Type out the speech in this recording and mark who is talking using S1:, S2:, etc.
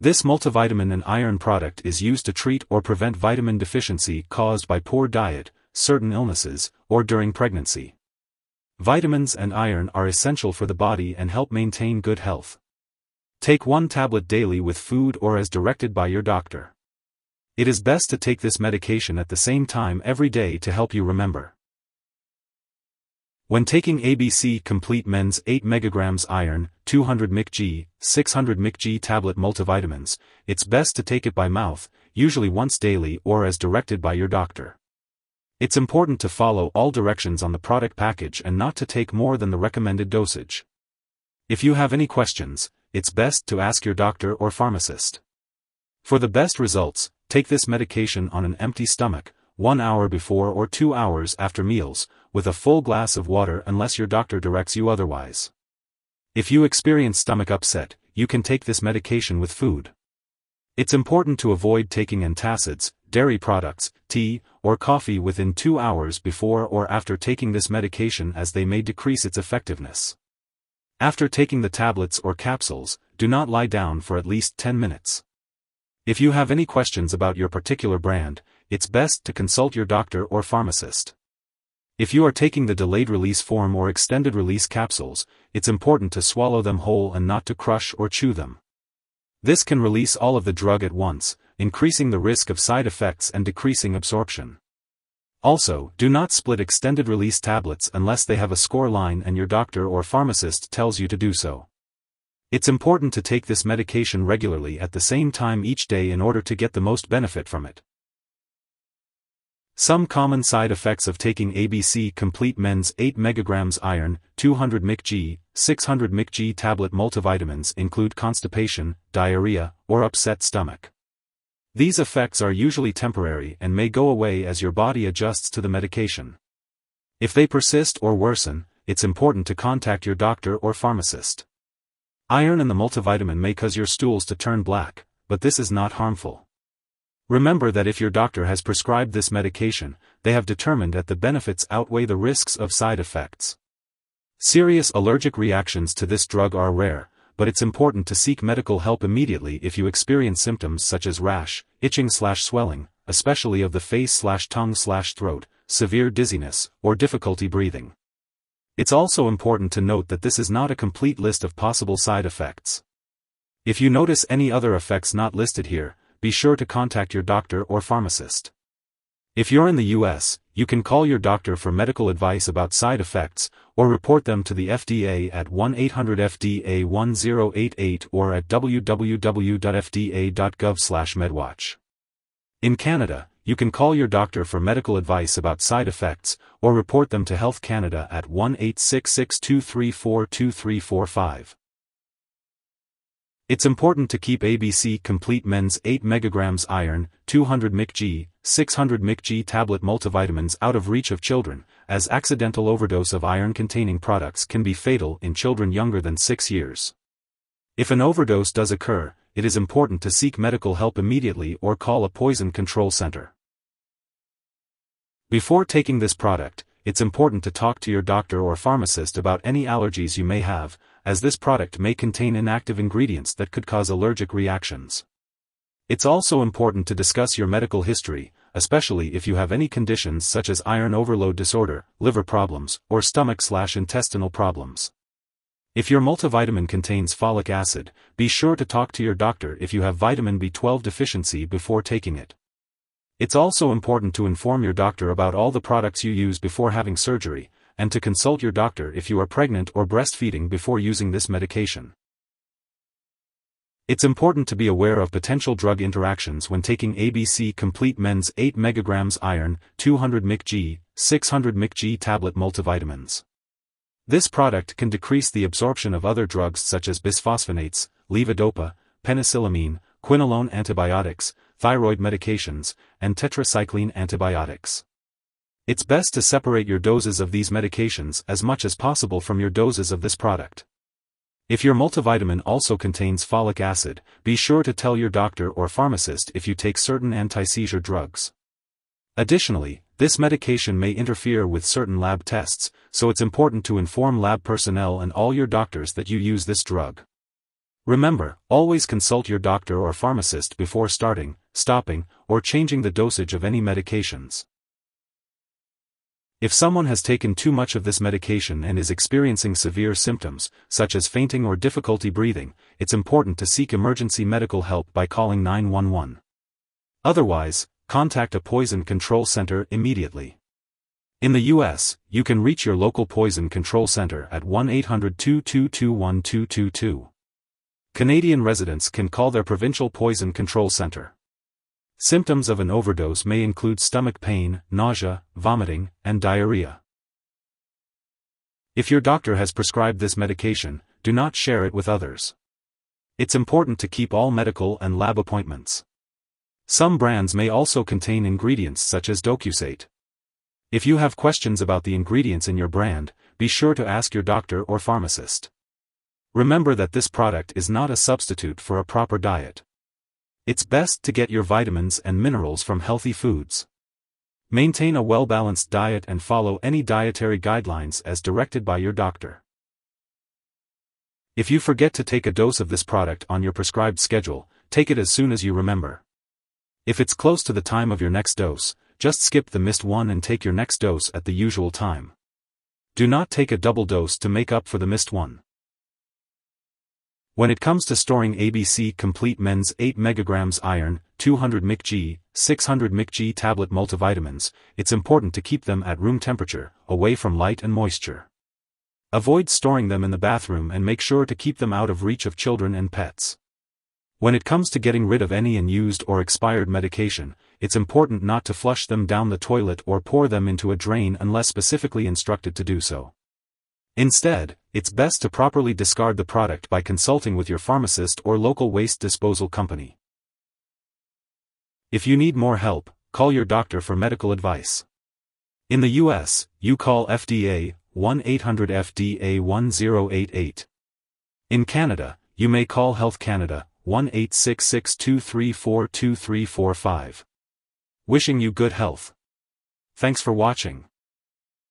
S1: This multivitamin and iron product is used to treat or prevent vitamin deficiency caused by poor diet, certain illnesses, or during pregnancy. Vitamins and iron are essential for the body and help maintain good health. Take 1 tablet daily with food or as directed by your doctor. It is best to take this medication at the same time every day to help you remember. When taking ABC Complete Men's 8 mg Iron, 200 Mcg, 600 Mcg tablet multivitamins, it's best to take it by mouth, usually once daily or as directed by your doctor. It's important to follow all directions on the product package and not to take more than the recommended dosage. If you have any questions, it's best to ask your doctor or pharmacist. For the best results, take this medication on an empty stomach, 1 hour before or 2 hours after meals, with a full glass of water unless your doctor directs you otherwise. If you experience stomach upset, you can take this medication with food. It's important to avoid taking antacids, dairy products, tea, or coffee within 2 hours before or after taking this medication as they may decrease its effectiveness. After taking the tablets or capsules, do not lie down for at least 10 minutes. If you have any questions about your particular brand, it's best to consult your doctor or pharmacist. If you are taking the delayed-release form or extended-release capsules, it's important to swallow them whole and not to crush or chew them. This can release all of the drug at once, increasing the risk of side effects and decreasing absorption. Also, do not split extended-release tablets unless they have a score line and your doctor or pharmacist tells you to do so. It's important to take this medication regularly at the same time each day in order to get the most benefit from it. Some common side effects of taking ABC Complete Men's 8 mg Iron, 200 Mcg, 600 Mcg tablet multivitamins include constipation, diarrhea, or upset stomach. These effects are usually temporary and may go away as your body adjusts to the medication. If they persist or worsen, it's important to contact your doctor or pharmacist. Iron and the multivitamin may cause your stools to turn black, but this is not harmful. Remember that if your doctor has prescribed this medication, they have determined that the benefits outweigh the risks of side effects. Serious allergic reactions to this drug are rare, but it's important to seek medical help immediately if you experience symptoms such as rash, itching/swelling, especially of the face/tongue/throat, severe dizziness, or difficulty breathing. It's also important to note that this is not a complete list of possible side effects. If you notice any other effects not listed here, be sure to contact your doctor or pharmacist. If you're in the US, you can call your doctor for medical advice about side effects, or report them to the FDA at 1-800-FDA-1088 or at www.fda.gov/medwatch. In Canada, you can call your doctor for medical advice about side effects, or report them to Health Canada at 1-866-234-2345. It's important to keep ABC Complete Men's 8 mg Iron, 200 Mcg, 600 Mcg tablet multivitamins out of reach of children, as accidental overdose of iron-containing products can be fatal in children younger than 6 years. If an overdose does occur, it is important to seek medical help immediately or call a poison control center. Before taking this product, it's important to talk to your doctor or pharmacist about any allergies you may have, as this product may contain inactive ingredients that could cause allergic reactions. It's also important to discuss your medical history, especially if you have any conditions such as iron overload disorder, liver problems, or stomach/intestinal problems. If your multivitamin contains folic acid, be sure to talk to your doctor if you have vitamin B12 deficiency before taking it. It's also important to inform your doctor about all the products you use before having surgery, and to consult your doctor if you are pregnant or breastfeeding before using this medication. It's important to be aware of potential drug interactions when taking ABC Complete Men's 8 mg Iron, 200 Mcg, 600 Mcg tablet multivitamins. This product can decrease the absorption of other drugs such as bisphosphonates, levodopa, penicillamine, quinolone antibiotics, thyroid medications, and tetracycline antibiotics. It's best to separate your doses of these medications as much as possible from your doses of this product. If your multivitamin also contains folic acid, be sure to tell your doctor or pharmacist if you take certain anti-seizure drugs. Additionally, this medication may interfere with certain lab tests, so it's important to inform lab personnel and all your doctors that you use this drug. Remember, always consult your doctor or pharmacist before starting, stopping, or changing the dosage of any medications. If someone has taken too much of this medication and is experiencing severe symptoms, such as fainting or difficulty breathing, it's important to seek emergency medical help by calling 911. Otherwise, contact a poison control center immediately. In the U.S., you can reach your local poison control center at 1-800-222-1222. Canadian residents can call their provincial poison control center. Symptoms of an overdose may include stomach pain, nausea, vomiting, and diarrhea. If your doctor has prescribed this medication, do not share it with others. It's important to keep all medical and lab appointments. Some brands may also contain ingredients such as docusate. If you have questions about the ingredients in your brand, be sure to ask your doctor or pharmacist. Remember that this product is not a substitute for a proper diet. It's best to get your vitamins and minerals from healthy foods. Maintain a well-balanced diet and follow any dietary guidelines as directed by your doctor. If you forget to take a dose of this product on your prescribed schedule, take it as soon as you remember. If it's close to the time of your next dose, just skip the missed one and take your next dose at the usual time. Do not take a double dose to make up for the missed one. When it comes to storing ABC Complete Men's 8 Mcg Iron, 200 Mcg, 600 Mcg tablet multivitamins, it's important to keep them at room temperature, away from light and moisture. Avoid storing them in the bathroom and make sure to keep them out of reach of children and pets. When it comes to getting rid of any unused or expired medication, it's important not to flush them down the toilet or pour them into a drain unless specifically instructed to do so. Instead, it's best to properly discard the product by consulting with your pharmacist or local waste disposal company. If you need more help, call your doctor for medical advice. In the U.S., you call FDA, 1-800-FDA-1088. In Canada, you may call Health Canada, 1-866-234-2345. Wishing you good health. Thanks for watching.